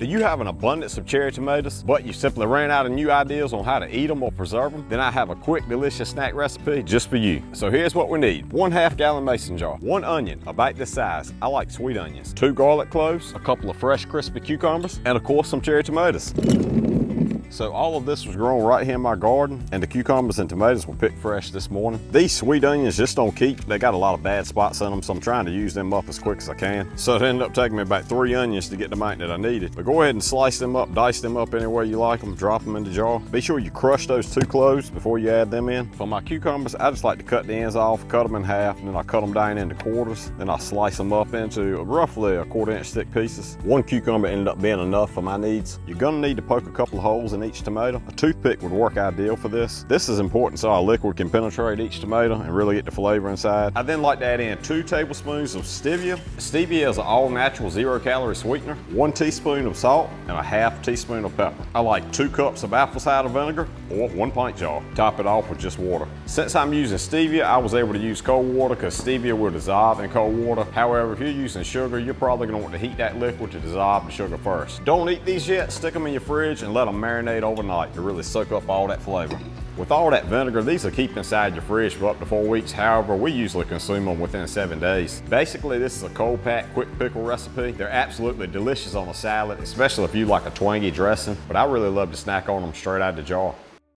Do you have an abundance of cherry tomatoes, but you simply ran out of new ideas on how to eat them or preserve them? Then I have a quick, delicious snack recipe just for you. So here's what we need. 1/2 gallon mason jar, 1 onion, about this size. I like sweet onions. 2 garlic cloves, a couple of fresh, crispy cucumbers, and of course some cherry tomatoes. So all of this was grown right here in my garden, and the cucumbers and tomatoes were picked fresh this morning. These sweet onions just don't keep. They got a lot of bad spots in them, so I'm trying to use them up as quick as I can. So it ended up taking me about 3 onions to get the amount that I needed. But go ahead and slice them up, dice them up any way you like them, drop them in the jar. Be sure you crush those 2 cloves before you add them in. For my cucumbers, I just like to cut the ends off, cut them in half, and then I cut them down into quarters. Then I slice them up into roughly a 1/4 inch thick pieces. 1 cucumber ended up being enough for my needs. You're gonna need to poke a couple of holes in each tomato. A toothpick would work ideal for this. This is important so our liquid can penetrate each tomato and really get the flavor inside. I then like to add in 2 tablespoons of stevia. Stevia is an all-natural 0-calorie sweetener, 1 teaspoon of salt, and a 1/2 teaspoon of pepper. I like 2 cups of apple cider vinegar or 1 pint jar. Top it off with just water. Since I'm using stevia, I was able to use cold water because stevia will dissolve in cold water. However, if you're using sugar, you're probably going to want to heat that liquid to dissolve the sugar first. Don't eat these yet, stick them in your fridge and let them marinate overnight to really soak up all that flavor. With all that vinegar, these will keep inside your fridge for up to 4 weeks. However, we usually consume them within 7 days. Basically, this is a cold pack, quick pickle recipe. They're absolutely delicious on a salad, especially if you like a twangy dressing, but I really love to snack on them straight out of the jar.